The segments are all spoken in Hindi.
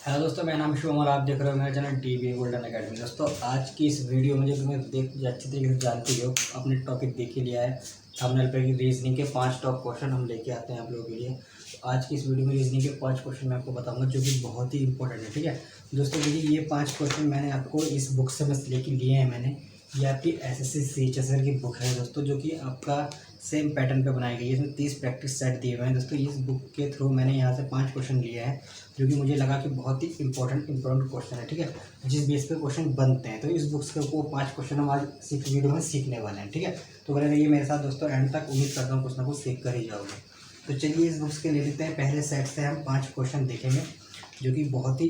हेलो दोस्तों, मेरा नाम शिवम और आप देख रहे हो मेरा चैनल टीबी गोल्डन एकेडमी। दोस्तों आज की इस वीडियो में जो तुम्हें अच्छी तरीके से जानते हो, अपने टॉपिक देख ही लिया है थंबनेल पे कि रीजनिंग के 5 टॉप क्वेश्चन हम लेके आते हैं आप लोगों के लिए। तो आज की इस वीडियो में रीजनिंग के 5 क्वेश्चन मैं आपको बताऊंगा जो कि बहुत ही इंपॉर्टेंट है। ठीक है दोस्तों, देखिए ये 5 क्वेश्चन मैंने आपको इस बुक से बस लेके लिए हैं। मैंने ये आपकी एसएससी सीएचएसएल की बुक है दोस्तों, जो कि आपका सेम पैटर्न पे बनाई गई है। इसमें 30 प्रैक्टिस सेट दिए हुए हैं दोस्तों। इस बुक के थ्रू मैंने यहाँ से 5 क्वेश्चन लिए हैं जो कि मुझे लगा कि बहुत ही इंपॉर्टेंट क्वेश्चन है। ठीक है, जिस बेस पे क्वेश्चन बनते हैं, तो इस बुक्स के वो 5 क्वेश्चन हम आज वीडियो में सीखने वाले हैं। ठीक है, तो बने रहिए मेरे साथ दोस्तों एंड तक। उम्मीद करता हूँ कुछ ना कुछ सीख कर ही जाओगे। तो चलिए इस बुक्स के ले लेते हैं। पहले सेट से हम 5 क्वेश्चन देखेंगे जो कि बहुत ही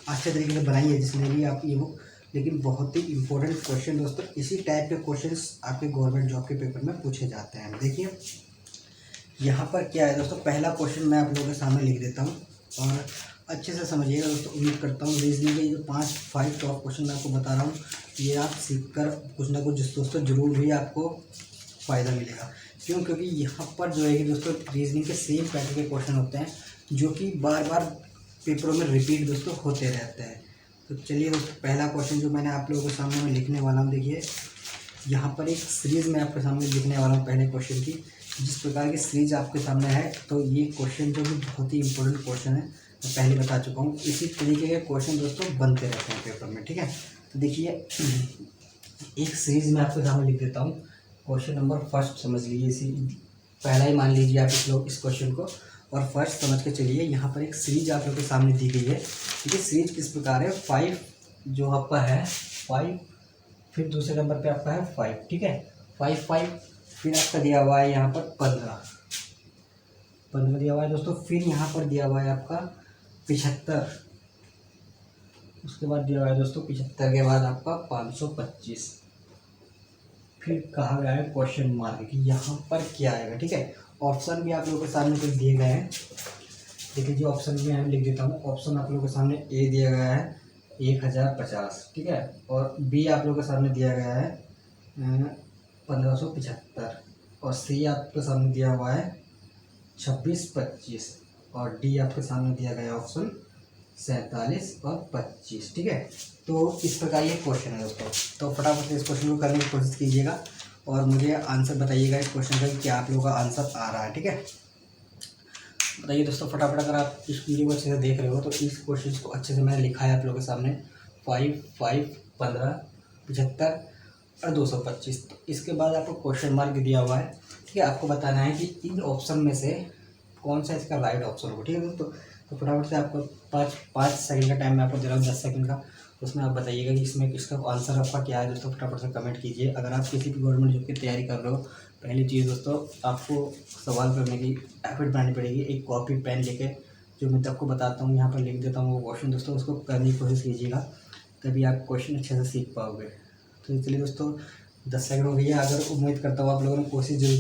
अच्छे तरीके से बनाई है जिसने भी आप ये बुक, लेकिन बहुत ही इंपॉर्टेंट क्वेश्चन दोस्तों। इसी टाइप के क्वेश्चन आपके गवर्नमेंट जॉब के पेपर में पूछे जाते हैं। देखिए यहाँ पर क्या है दोस्तों, पहला क्वेश्चन मैं आप लोगों के सामने लिख देता हूँ और अच्छे से समझिएगा दोस्तों। उम्मीद करता हूँ रीजनिंग के जो 5 टॉप क्वेश्चन मैं आपको बता रहा हूँ, ये आप सीख कर कुछ ना कुछ दोस्तों जरूर भी आपको फ़ायदा मिलेगा। क्यों? क्योंकि यहाँ पर जो है कि दोस्तों रीजनिंग के सेम पैटर्न के क्वेश्चन होते हैं जो कि बार बार पेपरों में रिपीट दोस्तों होते रहते हैं। तो चलिए दोस्तों, पहला क्वेश्चन जो मैंने आप लोगों के सामने में लिखने वाला हूँ, देखिए यहाँ पर एक सीरीज़ मैं आपके सामने लिखने वाला हूँ पहले क्वेश्चन की। जिस प्रकार की सीरीज आपके सामने है, तो ये क्वेश्चन जो कि बहुत ही इंपॉर्टेंट क्वेश्चन है, मैं पहले बता चुका हूँ। इसी तरीके के क्वेश्चन दोस्तों बनते रहते हैं पेपर में। ठीक है, तो देखिए एक सीरीज मैं आपके सामने लिख देता हूँ। क्वेश्चन नंबर फर्स्ट समझ लीजिए, इसी पहला ही मान लीजिए आप इस क्वेश्चन को, और फर्स्ट समझ के चलिए। यहाँ पर एक सीरीज आप लोग के सामने दी गई है। ठीक है, सीरीज किस प्रकार है, 5 जो आपका है 5, फिर दूसरे नंबर पे आपका है 5। ठीक है, 5 5, फिर आपका दिया हुआ है यहाँ पर 15 दिया हुआ है दोस्तों। फिर यहाँ पर दिया हुआ है आपका 75, उसके बाद दिया हुआ है दोस्तों 75 के बाद आपका 525। फिर कहा गया है क्वेश्चन मार्क कि यहाँ पर क्या आएगा। ठीक है, ऑप्शन भी आप लोगों के सामने कुछ दिए गए हैं। देखिए जो ऑप्शन भी मैं लिख देता हूँ। ऑप्शन आप लोगों के सामने ए दिया गया है 1050। ठीक है, और बी आप लोगों के सामने दिया गया है 1575, और सी आपके सामने दिया हुआ है 26 25, और डी आपके सामने दिया गया ऑप्शन 47 और 25। ठीक है, तो इस प्रकार ये क्वेश्चन है दोस्तों। तो फटाफट से इस क्वेश्चन को करने की कोशिश कीजिएगा और मुझे आंसर बताइएगा इस क्वेश्चन का क्या आप लोगों का आंसर आ रहा है। ठीक है, बताइए दोस्तों फटाफट। अगर आप इस वीडियो को अच्छे से देख रहे हो तो इस क्वेश्चन को अच्छे से मैंने लिखा है आप लोगों के सामने। 5 5 15 75 और 225। तो इसके बाद आपको क्वेश्चन मार्क दिया हुआ है। ठीक है, आपको बताना है कि इन ऑप्शन में से कौन सा इसका राइट ऑप्शन होगा। ठीक है दोस्तों, तो फटाफट से आपको 5 सेकंड का टाइम मैं आपको दे रहा हूँ, 10 सेकंड का। उसमें आप बताइएगा कि इसमें इसका आंसर आपका क्या है दोस्तों। फटाफट से कमेंट कीजिए। अगर आप किसी भी गवर्नमेंट जॉब की तैयारी कर रहे हो, पहली चीज़ दोस्तों आपको सवाल करने की एफर्ट बनानी पड़ेगी। एक कॉपी पेन लेके जो मैं आपको बताता हूँ यहाँ पर लिख देता हूँ वो क्वेश्चन दोस्तों, उसको करने की कोशिश कीजिएगा, तभी आप क्वेश्चन अच्छे से सीख पाओगे। तो चलिए दोस्तों 10 सेकंड हो गया। अगर उम्मीद करता हूँ आप लोगों ने कोशिश जरूर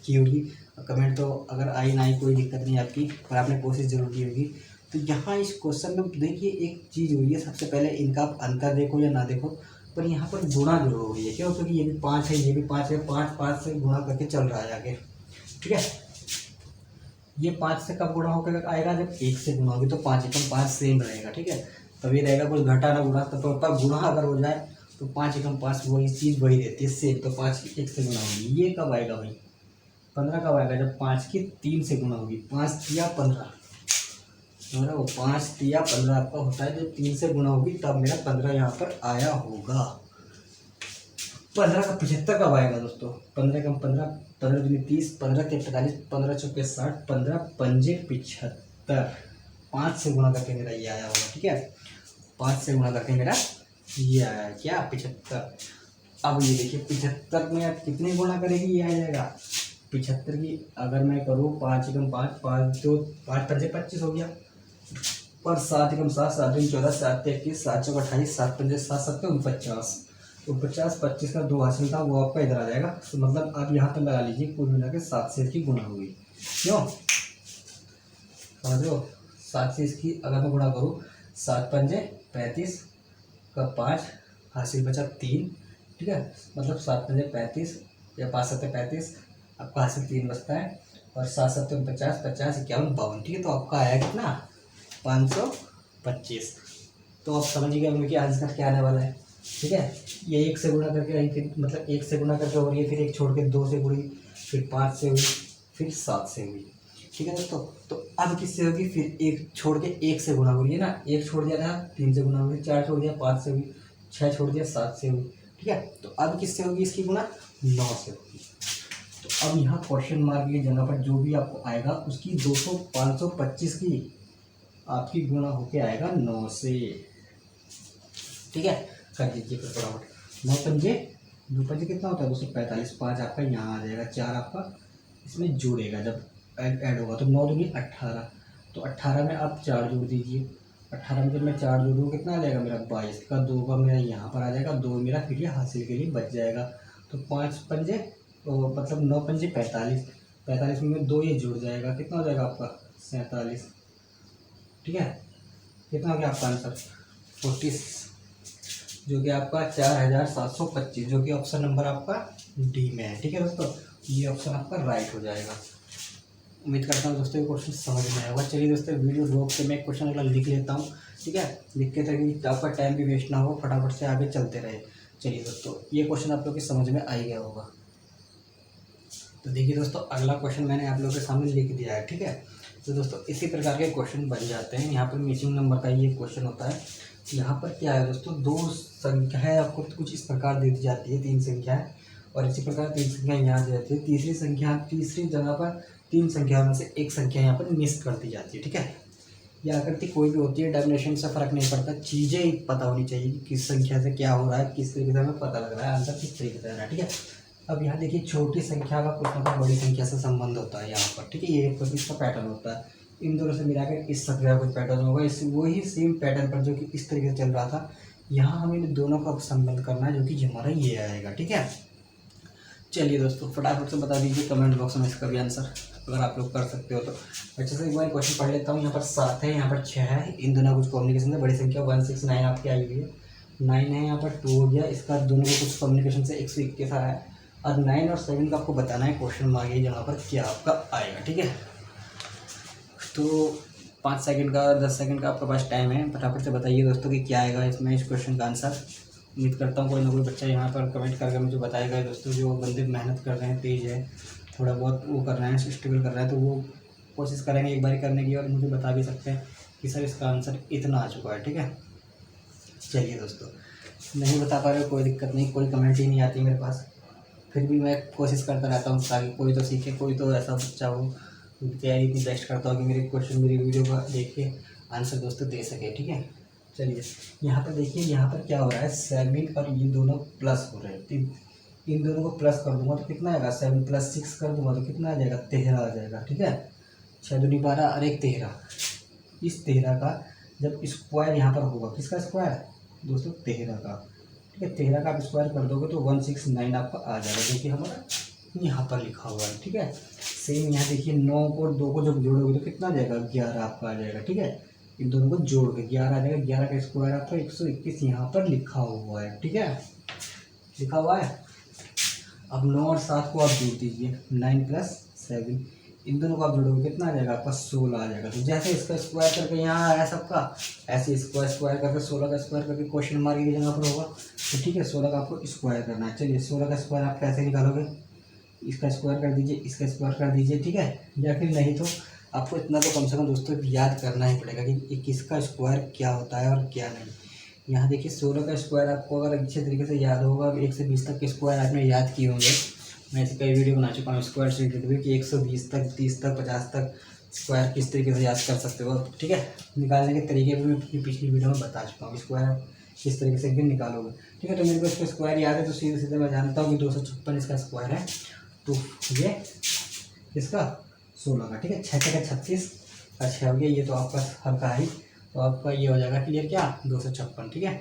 की होगी। कमेंट तो अगर आई ना आई कोई दिक्कत नहीं आपकी, पर आपने कोशिश जरूर की होगी। तो यहाँ इस क्वेश्चन में देखिए एक चीज़ हुई है। सबसे पहले इनका आप अंतर देखो या ना देखो, पर यहाँ पर गुणा जरूर हुई है। क्यों? क्योंकि ये भी 5 है, ये भी 5 है, 5 5 से गुणा करके चल रहा है आगे। ठीक है, ये 5 से कब गुणा होकर आएगा, जब 1 से गुणा होगी, तो 5 एकम 5 सेम रहेगा। ठीक है, तभी रहेगा, कुछ घटा ना गुणा। तो पर गुणा अगर हो जाए तो 5 एकम 5 वही चीज़ वही रहती है सेम। तो 5 की 1 से गुणा होगी। ये कब आएगा भाई, 15 कब आएगा, जब 5 की 3 से गुणा होगी। 5 या 15, मेरा वो 5 या 15 आपका होता है जब 3 से गुणा होगी, तब मेरा 15 यहाँ पर आया होगा। 15 का 75 कब आएगा दोस्तों, 15 कम 15, 15 दूनी 30, 15 के 45, 15 चौके 60, 15 पंजे 75। 5 से गुणा करके मेरा ये आया होगा। ठीक है, 5 से गुणा करके मेरा ये आया क्या, 75। अब ये देखिए 75 में आप कितने गुणा करेगी, ये आ जाएगा 75 की। अगर मैं करूँ 5 एकम 5, 5 2 5 पंजे 25 हो गया, और 7 एकम 7, 7 दूनी 14, 7 21, 7 चौक 28, 7 पंजे 7 7 49। तो 50 25 का 2 हासिल था, वो आपका इधर आ जाएगा। तो मतलब आप यहाँ पर लगा लीजिए कुल मिला के 7 से इसकी गुणा होगी। क्यों समझ रहे हो, 7 से इसकी अगर मैं गुणा करूँ, 7 पंजे 35 का 5 हासिल बचा 3। ठीक है, मतलब 7 पंजे 35 या 5 7 35, आपका हासिल 3 बचता है, और 7 7 50, 50 51 52। ठीक है, तो आपका आया कितना, 500 25। तो आप समझ गए होंगे कि आंसर क्या आने वाला है। ठीक है, ये 1 से गुणा करके आई, फिर मतलब 1 से गुणा करके हो रही है, फिर 1 छोड़ के 2 से गुणी, फिर 5 से हुई, फिर 7 से हुई। ठीक है दोस्तों, तो अब किससे होगी, फिर 1 छोड़ के 1 से गुणा हो रही है ना, 1 छोड़ दिया था 3 से गुणा हुई, 4 छोड़ दिया 5 से हुई, 6 छोड़ दिया 7 से हुई। ठीक है, तो अब किससे होगी इसकी गुणा, 9 से होगी। तो अब यहाँ क्वेश्चन मार्क की जगह पर जो भी आपको आएगा उसकी 200 525 की आपकी गुणा होके आएगा 9 से। ठीक है, कर दीजिए फिर फटाफट। 9 पंजे 2 पंजे कितना होता है 245, 5 आपका यहाँ आ जाएगा, 4 आपका इसमें जुड़ेगा जब ऐड होगा, तो 9 दूनी 18। तो 18 में आप 4 जोड़ दीजिए, 18 में जब मैं 4 जोड़ूँ कितना आ जाएगा मेरा 22 का, 2 का मेरा यहाँ पर आ जाएगा, 2 मेरा फिर ये हासिल के लिए बच जाएगा। तो 5 पंजे तो मतलब 9 पंजे 45, 45 में 2 ये जुड़ जाएगा, कितना हो जाएगा आपका 47। ठीक है, कितना हो गया आपका आंसर 40, जो कि आपका 4725, जो कि ऑप्शन नंबर आपका डी में है। ठीक है दोस्तों, ये ऑप्शन आपका राइट हो जाएगा। उम्मीद करता हूँ दोस्तों ये क्वेश्चन समझ में आएगा। चलिए दोस्तों वीडियो रोक के मैं क्वेश्चन अगला लिख लेता हूँ। ठीक है, लिख के ताकि आपका टाइम भी वेस्ट ना हो, फटाफट से आगे चलते रहे। चलिए दोस्तों, ये क्वेश्चन आप लोग की समझ में आ ही गया होगा। तो देखिए दोस्तों, अगला क्वेश्चन मैंने आप लोगों के सामने लिख दिया है। ठीक है, तो दोस्तों इसी प्रकार के क्वेश्चन बन जाते हैं। यहाँ पर मिसिंग नंबर का ये क्वेश्चन होता है। यहाँ पर क्या है दोस्तों, 2 संख्या है, आपको कुछ इस प्रकार दे दी जाती है, 3 संख्या है, और इसी प्रकार 3 संख्या यहाँ दी जाती है। तीसरी जगह पर 3 संख्या में से 1 संख्या यहाँ पर मिस कर दी जाती है। ठीक है, या आकृति कोई भी होती है, डेफिनेशन से फर्क नहीं पड़ता, चीज़ें पता होनी चाहिए कि किस संख्या से क्या हो रहा है, किस तरीके से हमें पता लग रहा है, आंसर किस तरीके से आ रहा है। ठीक है, अब यहाँ देखिए छोटी संख्या का कुछ ना कुछ बड़ी संख्या से संबंध होता है यहाँ पर। ठीक है, ये कुछ इसका पैटर्न होता है, इन दोनों से मिलाकर इस संख्या का कुछ पैटर्न होगा, इस वही सेम पैटर्न पर जो कि इस तरीके से चल रहा था, यहाँ हमें इन दोनों का संबंध करना है, जो कि हमारा ये आएगा। ठीक है, चलिए दोस्तों फटाफट से बता दीजिए कमेंट बॉक्स में इसका भी आंसर, अगर आप लोग कर सकते हो तो। अच्छे से एक बार क्वेश्चन पढ़ लेता हूँ। यहाँ पर 7 है, यहाँ पर 6 है, इन दोनों कुछ कम्युनिकेशन है, बड़ी संख्या 169 आपकी आई हुई है, 9 है, यहाँ पर 2 हो गया, इसका दोनों को कुछ कम्युनिकेशन से 121 आया है, और 9 और 7 का आपको बताना है, क्वेश्चन मार्क है जहाँ पर क्या आपका आएगा। ठीक है, तो 5 सेकंड का 10 सेकंड का आपके पास टाइम है, फटाफट से बताइए दोस्तों कि क्या आएगा इसमें इस क्वेश्चन का आंसर। उम्मीद करता हूँ कोई ना कोई बच्चा यहाँ पर कमेंट करके मुझे बताएगा दोस्तों, जो बंदे मेहनत कर रहे हैं, तेज है, थोड़ा बहुत वो कर रहे हैं, स्ट्रगल कर रहे हैं, तो वो कोशिश करेंगे एक बार करने की, और मुझे बता भी सकते हैं कि सर इसका आंसर इतना आ चुका है। ठीक है, चलिए दोस्तों, नहीं बता पा रहे हो कोई दिक्कत नहीं, कोई कमेंट ही नहीं आती मेरे पास, फिर भी मैं कोशिश करता रहता हूँ ताकि कोई तो सीखे, कोई तो ऐसा बच्चा हो तैयारी इतनी बेस्ट करता हो कि मेरे क्वेश्चन मेरी वीडियो का देख के आंसर दोस्तों दे सके। ठीक है, चलिए यहाँ पर देखिए, यहाँ पर क्या हो रहा है, 7 और ये दोनों प्लस हो रहे हैं, इन दोनों को प्लस कर दूंगा तो कितना आएगा, 7 + 6 कर दूंगा तो कितना आ जाएगा, 13 आ जाएगा। ठीक है, 6 दूनी 12 और 1 13, इस 13 का जब स्क्वायर यहाँ पर होगा, किसका स्क्वायर दोस्तों, 13 का। ठीक है, 13 का आप स्क्वायर कर दोगे तो 169 आपका आ जाएगा, जो कि हमारा यहाँ पर लिखा हुआ है। ठीक है, सेम यहाँ देखिए 9 और 2 को जब जोड़ोगे तो कितना आ जाएगा, 11 आपका आ जाएगा। ठीक है, इन दोनों को जोड़ के 11 आ जाएगा, 11 का स्क्वायर आपका 121 यहाँ पर लिखा हुआ है। ठीक है, लिखा हुआ है। अब 9 और 7 को आप जोड़ दीजिए, 9 + 7, इन दोनों को आप जोड़ोगे कितना आ जाएगा आपका, 16 आ जाएगा। तो जैसे इसका स्क्वायर करके यहाँ आया सबका, ऐसे इसको स्क्वायर करके 16 का स्क्वायर करके क्वेश्चन मार्क की जगह पर होगा। तो ठीक है, 16 का आपको स्क्वायर करना है। चलिए 16 का स्क्वायर आप कैसे निकालोगे, इसका स्क्वायर कर दीजिए, इसका स्क्वायर कर दीजिए। ठीक है, या फिर नहीं तो आपको इतना तो कम से कम दोस्तों याद करना ही पड़ेगा कि किसका स्क्वायर क्या होता है और क्या नहीं। यहाँ देखिए 16 का स्क्वायर आपको अगर अच्छे तरीके से याद होगा, 1 से 20 तक के स्क्वायर आपने याद किए होंगे, मैं ऐसी कई वीडियो बना चुका हूँ स्क्वायर से रिलेटेड भी, कि 120 तक, 30 तक, 50 तक स्क्वायर किस तरीके से याद कर सकते हो। ठीक है, निकालने के तरीके भी मैं पिछली वीडियो में बता चुका हूँ, स्क्वायर किस तरीके से भी निकालोगे। ठीक है, तो मेरे को इसका स्क्वायर याद है, तो सीधे सीधे मैं जानता हूँ कि 256 इसका स्क्वायर है, तो ये इसका 16 का। ठीक है, 6 × 36 का 6 हो गया, ये तो आपका हल्का है, तो आपका ये हो जाएगा क्लियर क्या, 256। ठीक है,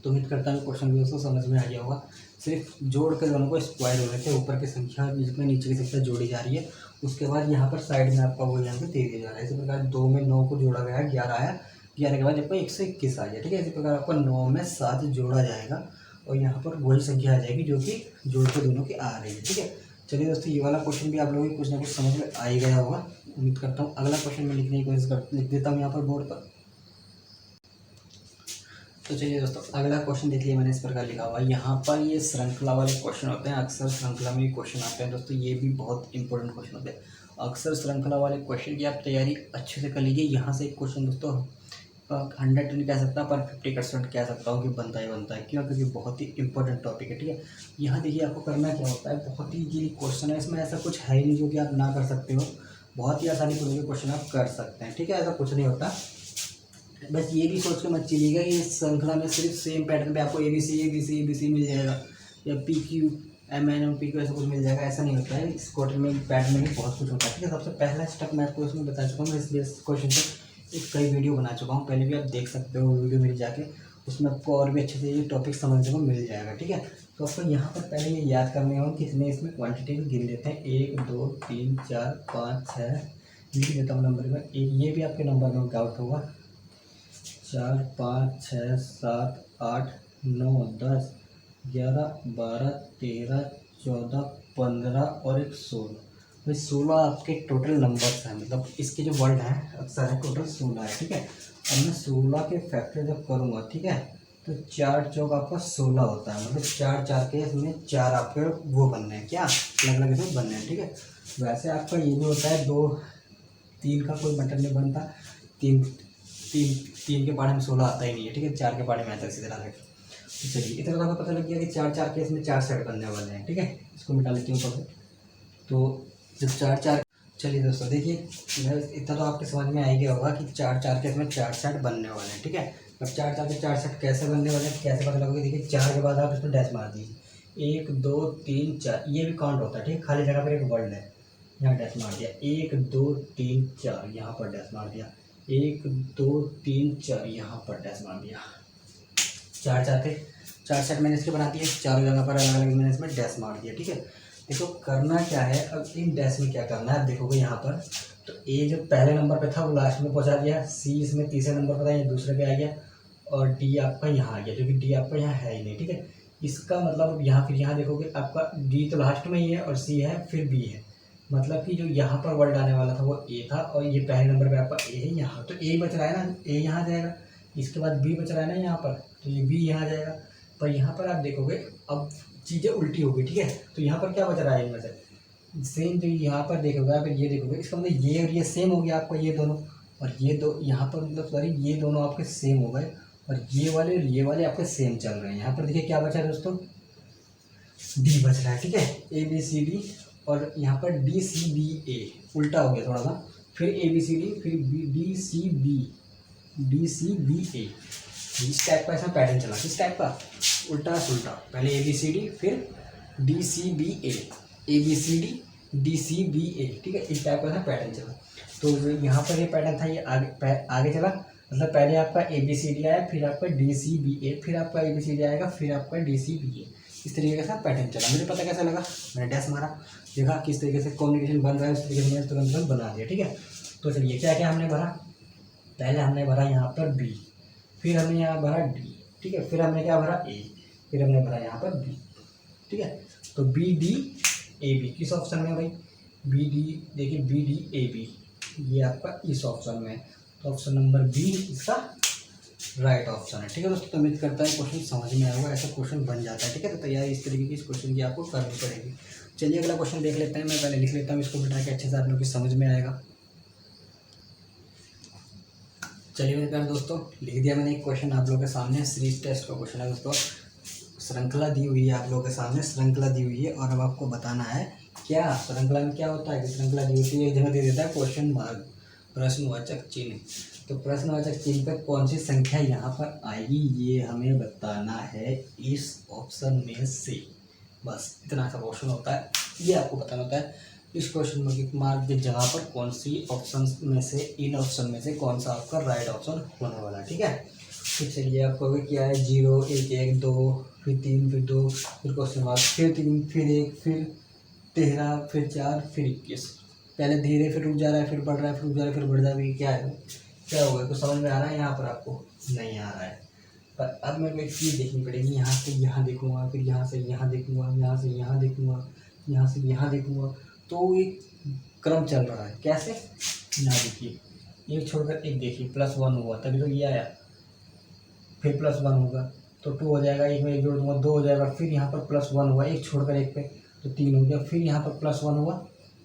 तो उम्मीद करता हूँ क्वेश्चन भी दोस्तों समझ में आ गया होगा। सिर्फ जोड़ के दोनों को स्क्वायर हो रहे थे, ऊपर की संख्या जिसमें नीचे की संख्या जोड़ी जा रही है, उसके बाद यहाँ पर साइड में आपका वो यहाँ पे दे दिया जा रहा है। इसी प्रकार 2 में 9 को जोड़ा गया है, 11 आया, 11 के बाद आपका 121 आ गया। ठीक है, इसी प्रकार आपका 9 में 7 जोड़ा जाएगा, और यहाँ पर वही संख्या आ जाएगी जो कि जोड़ के दोनों की आ रही है। ठीक है, चलिए दोस्तों, ये वाला क्वेश्चन भी आप लोगों को कुछ ना कुछ समझ में आ ही गया होगा। उम्मीद करता हूँ। अगला क्वेश्चन मैं लिखने की कोशिश लिख देता हूँ यहाँ पर बोर्ड पर। तो चलिए दोस्तों, अगला क्वेश्चन देख लिया मैंने। इस प्रकार लिखा हुआ है यहाँ पर, ये श्रृंखला वाले क्वेश्चन होते हैं, अक्सर श्रृंखला में ही क्वेश्चन आते हैं दोस्तों। ये भी बहुत इंपॉर्टेंट क्वेश्चन होते हैं। अक्सर श्रृंखला वाले क्वेश्चन की आप तैयारी अच्छे से कर लीजिए। यहाँ से एक क्वेश्चन दोस्तों 100 नहीं कह सकता, पर 50% कह सकता हूँ कि बनता ही बनता है। क्यों? क्योंकि बहुत ही इंपॉर्टेंट टॉपिक है। ठीक है, यहाँ देखिए आपको करना क्या होता है, बहुत ही इजीली क्वेश्चन है, इसमें ऐसा कुछ है ही नहीं जो कि आप ना कर सकते हो। बहुत ही आसानी से क्वेश्चन आप कर सकते हैं। ठीक है, ऐसा कुछ नहीं होता। बस ये भी सोच के मत चलिएगा कि इस श्रृंखला में सिर्फ सेम पैटर्न पे आपको ABC मिल जाएगा, या PQMNPQ ऐसा कुछ मिल जाएगा। ऐसा नहीं होता है। इस क्वेश्चन में पैटर्न में भी बहुत कुछ होता है। ठीक है, सबसे पहला स्टेप मैं आपको इसमें बता चुका हूँ। इस क्वेश्चन पे एक कई वीडियो बना चुका हूँ, पहले भी आप देख सकते हो वीडियो मेरी जाके, उसमें आपको और भी अच्छे से ये टॉपिक समझने को मिल जाएगा। ठीक है, तो आपको यहाँ पर पहले ये याद करने होंगे, कितने इसमें क्वान्टिटी गिन लेते हैं। 1 2 3 4 5 6 लिख देता हूँ नंबर में। एक ये भी आपके नंबर में डाउट होगा। 4 5 6 7 8 9 10 11 12 13 14 15 और एक 16। भाई 16 आपके टोटल नंबर्स हैं, मतलब इसके जो वर्ड हैं अक्सर है, टोटल 16 है। ठीक है, अब मैं 16 के फैक्टर जब करूँगा, ठीक है, तो 4 चौक आपका 16 होता है। मतलब 4 4 के इसमें 4 आपके वो बनने हैं, क्या अलग अलग इसमें बनने हैं। ठीक है, वैसे आपका ये भी होता है 2 3 का कोई मटर नहीं बनता। 3 3 3 के पारे में 16 आता ही नहीं है। ठीक है, 4 के पारे में आता है सीधे डायरेक्ट। तो चलिए, इतना तो आपको पता लग गया कि 4 4 के इसमें 4 सेट बनने वाले हैं। ठीक है, इसको मिटा लेती हूँ ऊपर से। तो जब 4 4, चलिए दोस्तों देखिए, इतना तो आपके समझ में आ गया होगा कि 4 4 के इसमें 4 सेट बनने वाले हैं। ठीक है, अब 4 4 के 4 सेट कैसे बनने वाले हैं, कैसे पता लगेगा? देखिए 4 के बाद आप इसमें डैश मार दीजिए। 1 2 3 4, ये भी काउंट होता है। ठीक है, खाली जगह पर एक वर्ड है, यहाँ डैश मार दिया। 1 2 3 4, यहाँ पर डैश मार दिया। 1 2 3 4, यहाँ पर डैश मार दिया। 4 4 के 4 सेट मैंने इसके बना दिए, चारों जगह पर अलग अलग मैंने इसमें डैश मार दिया। ठीक है, देखो करना क्या है, अब इन डैश में क्या करना है, देखोगे यहाँ पर, तो ए जो पहले नंबर पे था वो लास्ट में पहुँचा दिया। सी इसमें तीसरे नंबर पर था, ये दूसरे पे आ गया। और डी आपका यहाँ आ गया, जो कि डी आपका यहाँ है ही नहीं। ठीक है, इसका मतलब यहाँ फिर यहाँ देखोगे आपका डी तो लास्ट में ही है, और सी है, फिर बी है। मतलब कि जो यहाँ पर वर्ड आने वाला था वो ए था, और ये पहले नंबर पे आपका ए है यहाँ। तो ए बच रहा है ना, ए यहाँ जाएगा। इसके बाद बी बच रहा है ना यहाँ पर, तो ये बी यहाँ जाएगा। पर यहाँ पर आप देखोगे अब चीज़ें उल्टी होगी। ठीक है, तो यहाँ पर क्या बच रहा है इनमें से, सेम जो यहाँ पर देखोगे आप, ये देखोगे, इसका मतलब ये और ये सेम हो गया आपका, ये दोनों। और ये दो यहाँ पर, मतलब सॉरी, ये दोनों आपके सेम हो गए, और ये वाले और ये वाले आपके सेम चल रहे हैं। यहाँ पर देखिए क्या बचा है दोस्तों, डी बच रहा है। ठीक है, ABCD, और यहाँ पर DCBA उल्टा हो गया थोड़ा सा, फिर ABCD, फिर DCBA। इस टाइप का इसमें पैटर्न चला। किस टाइप का? उल्टा सुल्टा, पहले ABCD फिर DCBA, ABCD DCBA। ठीक है, इस टाइप का इसमें पैटर्न चला। तो यहाँ पर ये पैटर्न था, ये आगे चला। मतलब पहले आपका ABCD आया, फिर आपका DCBA, फिर आपका ABCD आएगा, फिर आपका DCBA। इस तरीके का पैटर्न चला। मुझे पता कैसा लगा, मैंने डैश मारा, देखा किस तरीके से कम्युनिकेशन बन रहा है, उस तरीके से मैंने तुरंत बना दिया। ठीक है, तो चलिए क्या क्या हमने भरा, पहले हमने भरा यहाँ पर B, फिर हमने यहाँ भरा D। ठीक है, फिर हमने क्या भरा A, फिर हमने भरा यहाँ पर B। ठीक है, तो BDAB किस ऑप्शन में है भाई, BD, देखिए BDAB ये आपका इस ऑप्शन में है। तो ऑप्शन नंबर B इसका राइट ऑप्शन है। ठीक है दोस्तों, तो उम्मीद करता है क्वेश्चन समझ में आएगा। ऐसा क्वेश्चन बन जाता है। ठीक है, तो तैयारी इस तरीके की इस क्वेश्चन की आपको करनी पड़ेगी। चलिए अगला क्वेश्चन देख लेते हैं। मैं पहले लिख लेता हूँ इसको, बिठा के अच्छे से आप लोग की समझ में आएगा। चलिए मेरे प्यारे दोस्तों, लिख दिया मैंने एक क्वेश्चन आप लोगों के सामने। सीरीज टेस्ट का क्वेश्चन है दोस्तों, श्रृंखला दी हुई है आप लोगों के सामने, श्रृंखला दी हुई है, और अब आपको बताना है क्या श्रृंखला में क्या होता है। कि श्रृंखला दी होती है, एक जगह दे देता है क्वेश्चन मार्क, प्रश्नवाचक चिन्ह। तो प्रश्नवाचक चिन्ह पर कौन सी संख्या यहाँ पर आएगी, ये हमें बताना है इस ऑप्शन में से। बस इतना सा ऑप्शन होता है, ये आपको बताना होता है। इस क्वेश्चन में मार्क की जगह पर कौन सी ऑप्शन में से, इन ऑप्शन में से कौन सा आपका राइट ऑप्शन होने वाला है। ठीक है, तो चलिए आपको क्या है, 0 1 1 2, फिर 3, फिर 2, फिर क्वेश्चन मार्क, फिर 3, फिर 1, फिर 13, फिर 4, फिर 21। पहले धीरे, फिर रुक जा रहा है, फिर बढ़ रहा है, फिर रुक जा रहा है, फिर बढ़ जा रहा है। क्या है, क्या हुआ, कुछ समझ में आ रहा है यहाँ पर आपको? नहीं आ रहा है। पर अब मेरे को एक चीज़ देखनी पड़ेगी, यहाँ से यहाँ देखूँगा, फिर यहाँ से यहाँ देखूँगा, यहाँ से यहाँ देखूँगा, यहाँ से यहाँ देखूँगा, तो एक क्रम चल रहा है। कैसे, यहाँ देखिए, एक छोड़कर एक देखिए, +1 हुआ तभी तो ये आया। फिर +1 होगा तो 2 हो जाएगा, एक में एक जोड़ दूंगा 2 हो जाएगा, फिर यहाँ पर +1 हुआ, एक छोड़कर एक पे तो 3 हो गया, फिर यहाँ पर +1 हुआ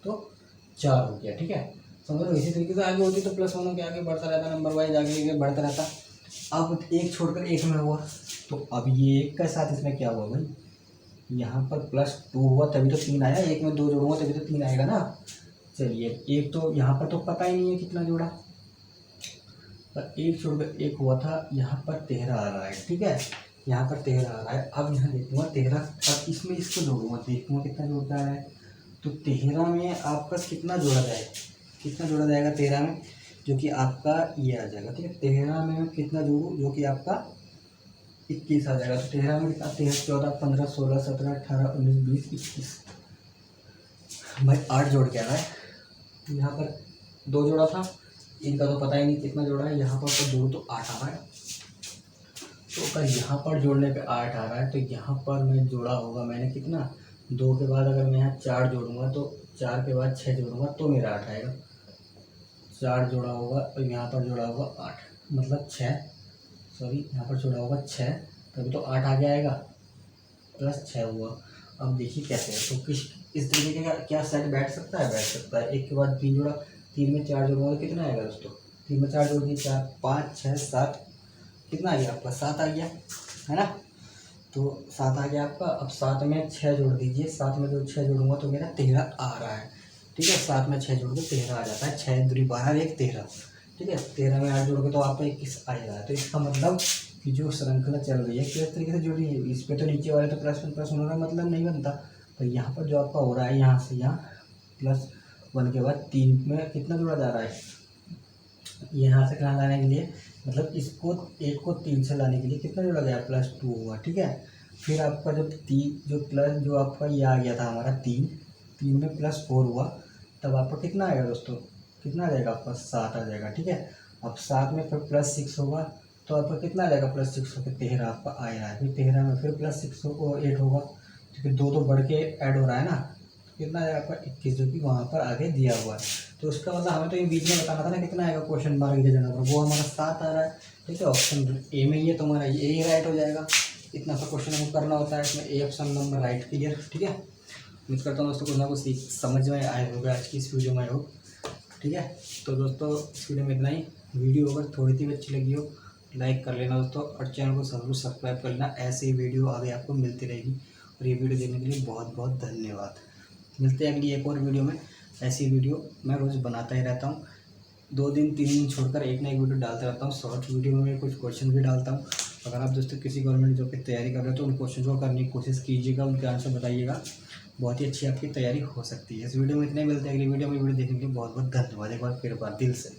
तो 4 हो गया। ठीक है, समझ लो। इसी तरीके से आगे होती तो +1 के आगे बढ़ता रहता, नंबर वाइज आगे बढ़ता रहता। अब एक छोड़कर एक में हुआ तो अब ये एक के साथ इसमें क्या हुआ भाई, यहाँ पर +2 हुआ तभी तो 3 आया, एक में 2 जोड़ूंगा तभी तो 3 आएगा ना। चलिए, एक तो यहाँ पर तो पता ही नहीं है कितना जोड़ा, पर एक छोड़कर एक हुआ था, यहाँ पर 13 आ रहा है। ठीक है, यहाँ पर 13 आ रहा है। अब यहाँ देखूंगा 13, अब इसमें इसको जोड़ूंगा, देखूंगा कितना जोड़ता है। तो 13 में आपका कितना जोड़ा जाएगा, कितना जोड़ा जाएगा 13 में, जो कि आपका ये आ जाएगा। ठीक है, 13 में कितना जोड़ूँ, जो कि आपका 21 आ जाएगा। तो 13 में कितना, 13, 14, 15, 16, 17, 18, 19, 20, 21 भाई 8 जोड़ के आ रहा है। यहाँ पर 2 जोड़ा था, इनका तो पता ही नहीं कितना जोड़ा है, यहाँ पर तो जोड़ तो 8 आ रहा है। तो अगर यहाँ पर जोड़ने पे 8 आ रहा है तो यहाँ पर मैं जोड़ा होगा मैंने कितना, 2 के बाद अगर मैं यहाँ 4 जोड़ूंगा तो 4 के बाद 6 जोड़ूंगा तो मेरा 8 आएगा। 4 जोड़ा होगा और यहाँ पर जोड़ा होगा 8, मतलब 6, सॉरी यहाँ पर जोड़ा होगा 6, तभी तो 8 आगे आएगा, +6 हुआ। अब देखिए कैसे है, तो किस इस तरीके का क्या सेट बैठ सकता है, बैठ सकता है। एक के बाद 3 जोड़ा, 3 में 4 जोड़ूंगा तो कितना आएगा दोस्तों, 3 में 4 जोड़ दिए 4, 5, 6, 7, कितना आ गया आपका, 7 आ गया है ना। तो 7 आ गया आपका। अब 7 में 6 जोड़ दीजिए, 7 में जो 6 जोड़ूंगा तो मेरा 13 आ रहा है। ठीक है, 7 में 6 जोड़ के 13 आ जाता है, 6 दूरी बाहर 1 13। ठीक है, 13 में 8 जोड़ के तो आपका 21 आ जाएगा। तो इसका मतलब कि जो श्रृंखला चल रही है किस तरीके से जुड़ रही है, इस पर तो नीचे वाले तो +1 होने का मतलब नहीं बनता, तो यहाँ पर जो आपका हो रहा है यहाँ से यहाँ +1 के बाद 3 में कितना जोड़ा जा रहा है, यहाँ से कहाँ लाने के लिए, मतलब इसको 1 को 3 से लाने के लिए कितना जोड़ा गया, +2 हुआ। ठीक है, फिर आपका जब 3 जो प्लस जो आपका ये आ गया था हमारा 3 में +4 हुआ, तब आपका कितना आएगा दोस्तों, कितना आ जाएगा आपका 7 आ जाएगा। ठीक है, अब 7 में फिर +6 होगा तो आपका कितना आ जाएगा, +6 होकर 13 आपका आ रहा है। फिर 13 में फिर +6 और 8 होगा, क्योंकि 2 तो बढ़ के ऐड हो रहा है ना, कितना आएगा आपका 21, जो कि वहाँ पर आगे दिया हुआ है। तो उसका मतलब हमें तो ये बीच में बताना था ना कितना आएगा, क्वेश्चन मार्क की जगह पर, वो हमारा 7 आ रहा है। ठीक है, ऑप्शन ए में ही है, तो हमारा ये ही राइट हो जाएगा। इतना सा क्वेश्चन हमको करना होता है इसमें, A option number right clear. ठीक है, उम्मीद करता हूँ दोस्तों कुछ ना कुछ सीख समझ में आए होगा आज की इस वीडियो में हो। ठीक है, तो दोस्तों इस वीडियो में इतना ही। वीडियो अगर थोड़ी सी भी अच्छी लगी हो लाइक कर लेना दोस्तों, और चैनल को जरूर सब्सक्राइब कर लेना, ऐसे ही वीडियो आगे आपको मिलती रहेगी। और ये वीडियो देखने के लिए बहुत बहुत धन्यवाद। मिलते हैं अगली एक और वीडियो में। ऐसी वीडियो मैं रोज़ बनाता ही रहता हूँ, 2 दिन 3 दिन छोड़कर एक ना एक वीडियो डालता रहता हूँ। शॉर्ट वीडियो में मैं कुछ क्वेश्चन भी डालता हूँ। अगर आप दोस्तों किसी गवर्नमेंट जॉब की तैयारी कर रहे हो तो उन क्वेश्चन को करने की कोशिश कीजिएगा, उनके आंसर बताइएगा, बहुत ही अच्छी आपकी तैयारी हो सकती है। इस वीडियो में इतने मिलते हैं अगली वीडियो में। वीडियो देखने के लिए बहुत बहुत धन्यवाद एक बार फिर दिल से।